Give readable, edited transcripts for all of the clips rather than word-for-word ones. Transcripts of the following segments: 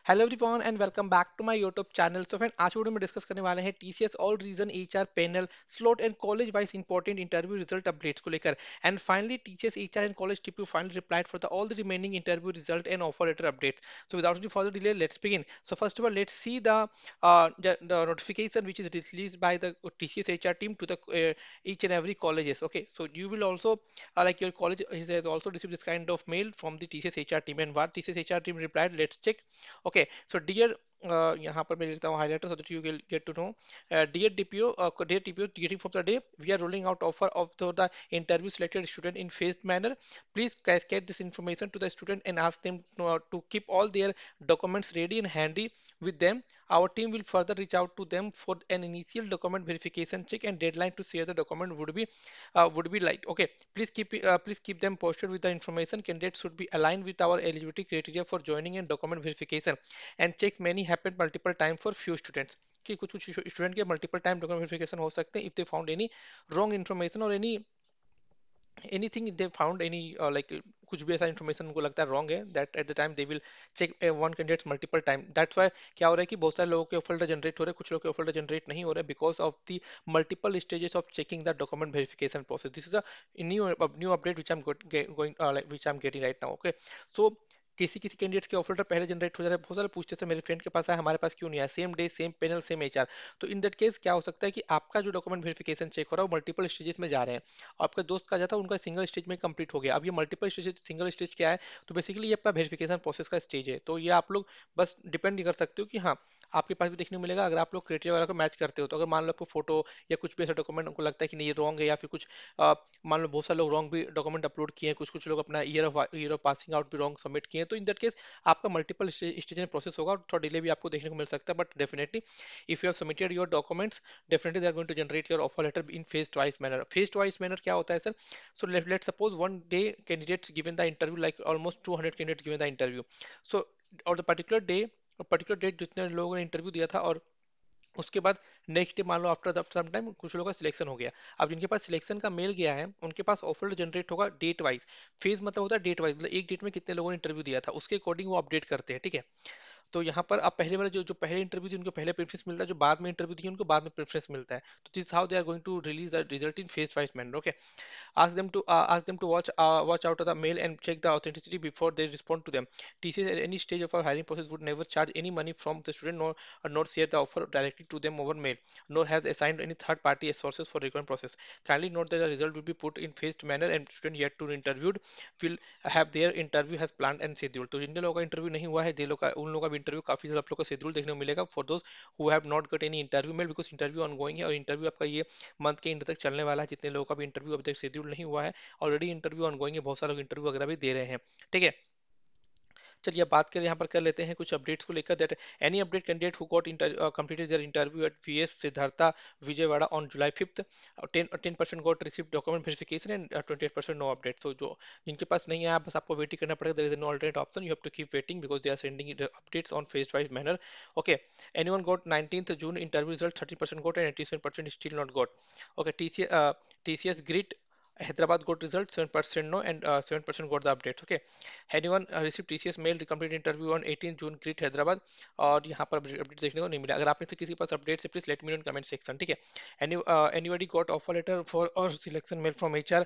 Hello everyone and welcome back to my YouTube channel. तो friend आज video में discuss करने वाले हैं TCS all region HR panel slot and college wise important interview result updates को लेकर। And finally TCS HR and college TPO finally replied for the all the remaining interview result and offer letter updates. So without any further delay let's begin. So first of all let's see the notification which is released by the TCS HR team to the each and every colleges. Okay, so you will also like your college has also received this kind of mail from the TCS HR team, and what TCS HR team replied, let's check. Okay, so dear यहाँ पर मैं लिखता हूँ highlighter so that you will get to know. Dear DPO, getting from the day we are rolling out offer of the interview selected student in phased manner. Please cascade this information to the student and ask them to keep all their documents ready and handy with them. Our team will further reach out to them for an initial document verification check, and deadline to share the document would be like, okay, please keep them posted with the information. Candidates should be aligned with our eligibility criteria for joining and document verification, and checks many happen multiple time for few students कि कुछ कुछ student के multiple time document verification हो सकते हैं if they found any wrong information और any anything they found any like कुछ भी ऐसा इन्फॉर्मेशन उनको लगता है रॉन्ग है that at the time they will check one candidates multiple time. That's why क्या हो रहा है कि बहुत सारे लोगों के ऑफर जनरेट हो रहे हैं, कुछ लोगों के ऑफर जनरेट नहीं हो रहे because of the multiple stages of checking the document verification process. This is a new update which I am going which I am getting right now. Okay, so किसी किसी कैंडिडेट्स के offer letter पहले generate हो जा रहा है, बहुत सारे पूछते हैं मेरे फ्रेंड के पास है, हमारे पास क्यों नहीं है, same day same panel same HR. तो इन दैट केस क्या हो सकता है कि आपका जो डॉक्यूमेंट वेरिफिकेशन चेक हो रहा है वो मल्टीपल स्टेजेस में जा रहे हैं। आपका दोस्त का जाता है उनका सिंगल स्टेज में कंप्लीट हो गया, अब ये मल्टीपल स्टेज सिंगल स्टेज क्या है, तो बेसिकली ये आपका वेरिफिकेशन प्रोसेस का स्टेज है। तो ये आप लोग बस डिपेंड नहीं कर सकते हो कि हाँ आपके पास भी देखने को मिलेगा अगर आप लोग क्राइटेरिया वगैरह को मैच करते हो। तो अगर मान लो आपको फोटो या कुछ भी ऐसा डॉक्यूमेंट उनको लगता है कि नहीं ये रॉन्ग है या फिर कुछ मान लो बहुत सारे लोग रॉन्ग भी डॉक्यूमेंट अपलोड किए हैं, कुछ कुछ लोग अपना ईयर ऑफ पासिंग आउट भी रॉन्ग सबमिट किए हैं, तो इन दैट केस आपका मल्टीपल स्टेज में प्रोसेस होगा और थोड़ा डिले भी आपको देखने को मिल सकता है। But definitely if you have submitted your documents definitely they are going to generate your offer letter in phased wise manner. Phased wise manner क्या होता है sir? So let's suppose one day candidates given the interview, like almost 200 candidates given the interview. So और the particular date जितने लोगों ने interview दिया था और उसके बाद नेक्स्ट डे मान लो आफ्टर सम टाइम कुछ लोगों का सिलेक्शन हो गया। अब जिनके पास सिलेक्शन का मेल गया है उनके पास ऑफर जनरेट होगा डेट वाइज। फेज मतलब होता है डेट वाइज, मतलब एक डेट में कितने लोगों ने इंटरव्यू दिया था उसके अकॉर्डिंग वो अपडेट करते हैं, ठीक है। तो यहाँ पर आप पहले वाले जो जो पहले इंटरव्यू थी उनको पहले प्रेफरेंस मिलता है, जो बाद में इंटरव्यू दी उनको बाद में प्रेफरेंस मिलता है। तो this how they are going to release the result in phase wise manner. Okay, ask them to watch out of the mail and check the authenticity before they respond to them. TCS at any stage of our hiring process would never charge any money from the student, nor share the offer directly to them over mail, nor has assigned any third party sources for recruitment process. Kindly note that the result will be put in phased manner and student yet to interviewed will have their interview has planned and scheduled. तो जिन लोगों का interview नहीं हुआ है दे लोग का उन लोगों का भी इंटरव्यू काफी जल्द आप लोग को शेड्यूल देखने को मिलेगा for those who have not got any interview mail, because interview ongoing है और इंटरव्यू आपका ये मंथ के एंड तक चलने वाला है। जितने लोगों का भी इंटरव्यू अभी तक शेड्यूल नहीं हुआ है ऑलरेडी इंटरव्यू ऑनगोइंग है, बहुत सारे लोग इंटरव्यू वगैरह भी दे रहे हैं, ठीक है। चलिए अब बात करें यहाँ पर कर लेते हैं कुछ अपडेट्स को लेकर। That any update candidate who got completed their interview at VS Siddhartha Vijayawada on July 5th, 10% got receive document verification and 28% no update. तो जो जिनके पास नहीं है बस आपको वेट ही करना पड़ेगा, there is no alternate option, you have to keep waiting because they are sending updates on phase wise manner. Okay, anyone got 19th June interview result 30% got and 87% still not got. Okay, TCS grid Hyderabad got result 7% no and 7% got the updates. Okay, anyone received TCS mail to complete interview on 18 June Greet Hyderabad, और यहाँ पर update देखने को नहीं मिला। अगर आप में से किसी के पास अपडेट है please let me know in comment section, ठीक है। Anybody got offer letter for or selection mail from HR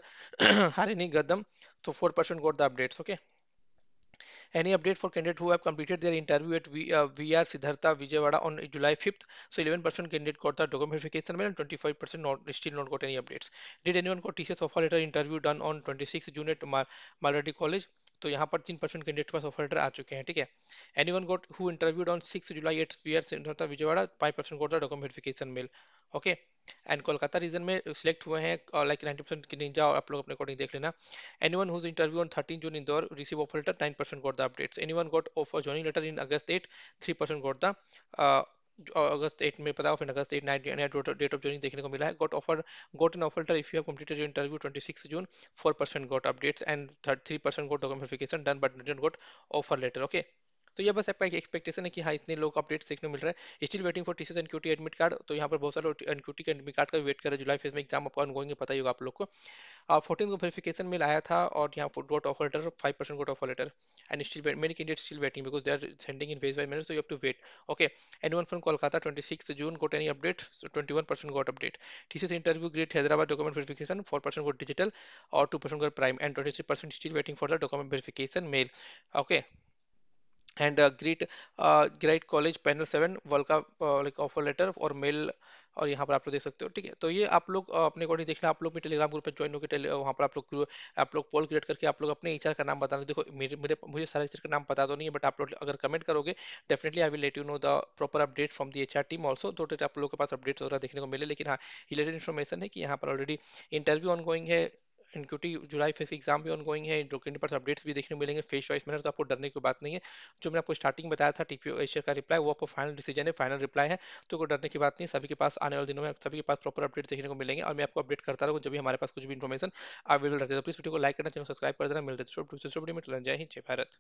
Harini Gadam, so 4% got the updates. Okay, any update for candidates who have completed their interview at VR Siddhartha Vijayawada on July 5th? So 11% candidate got the document verification mail and 25% not, still not got any updates. Did anyone got TCS offer letter interview done on 26 June at Maladi College? तो यहाँ पर 3% candidate के पास offer letter आ चुके हैं, ठीक है। Anyone got who interviewed on 6 July at V सिद्धार्थ Siddhartha 5% got the document verification mail. Okay, and Kolkata region में सिलेक्ट हुए हैं लाइक 90% की निंजा, और आप लोग अपने अकॉर्डिंग देख लेना। Anyone who's interviewed on 13 June Indore receive offer letter, 9% got the updates. Anyone got offer joining letter in August 8, 3% got the uh, अगस्त 8 में पता, फिर अगस्त 8 डेट ऑफ ज्वाइनिंग देखने को मिला है। Got an offer letter if you have completed your interview 26 June, 4% got updates and 3% got document verification done but didn't got offer letter. Okay, तो ये बस आपका एक एक्सपेक्टेशन है कि हाँ इतने लोग अपडेट्स देखने को मिल रहा है। Still waiting for TCS NQT admit card, तो यहाँ पर बहुत सारे एनक्यूटी के एडमिट कार्ड का वेट कर रहे हैं। जुलाई फेज में एग्जाम आपका ऑनगोइंग है, पता ही होगा आप लोग को। 14 को वेरिफिकेशन मेल आया था, और यहाँ पर got offer letter, 5% got offer letter, and still many candidates still waiting because they are sending in phase by minute, so you have to wait. Okay, anyone from Kolkata 26 June got any update, so 21% got update. TCS interview great Hyderabad document verification, 4% got digital or 2% got prime, and 23% still waiting for the document verification mail. Okay, and great college panel 7 world का like offer letter और mail, और यहाँ पर आप लोग देख सकते हो। ठीक है, तो ये आप लोग अपने अकॉर्डिंग देखना। आप लोग भी टेलीग्राम ग्रुप में ज्वाइन होकर वहाँ पर आप लोग पोल क्रिएट करके आप लोग अपने एचआर का नाम बताना। देखो मुझे सारे एचआर का नाम पता तो नहीं है, बट आप लोग अगर कमेंट करोगे definitely I will let you know the proper update from the HR team also, तो आप लोगों के पास अपडेट्स वगैरह देखने को मिले। लेकिन हाँ, रिलेटेड इन्फॉर्मेशन है कि यहाँ पर ऑलरेडी इंटरव्यू ऑनगोइंग है, इनक्यूटी जुलाई फेस एग्जाम भी ऑनगोइंग है, डॉक्यूमेंट पर अपडेट्स भी देखने को मिलेंगे फेस चॉइस में, तो आपको डरने की बात नहीं है। जो मैंने आपको स्टार्टिंग बताया था टीपीओ एशिया का रिप्लाई, वो आपको फाइनल डिसीजन है, फाइनल रिप्लाई है, तो कोई डरने की बात नहीं। सभी के पास आने वाले दिनों में सभी के पास प्रॉपर अपडेट देखने को मिलेंगे, और मैं आपको अपडेट करता रहूँ जब भी हमारे पास कुछ भी इन्फॉर्मेशन अवेलेबल रहती है। तो प्लीज वीडियो को लाइक करना, चैनल सब्सक्राइब कर देना। मिलते हैं दूसरे वीडियो में। जय हिंद, जय भारत।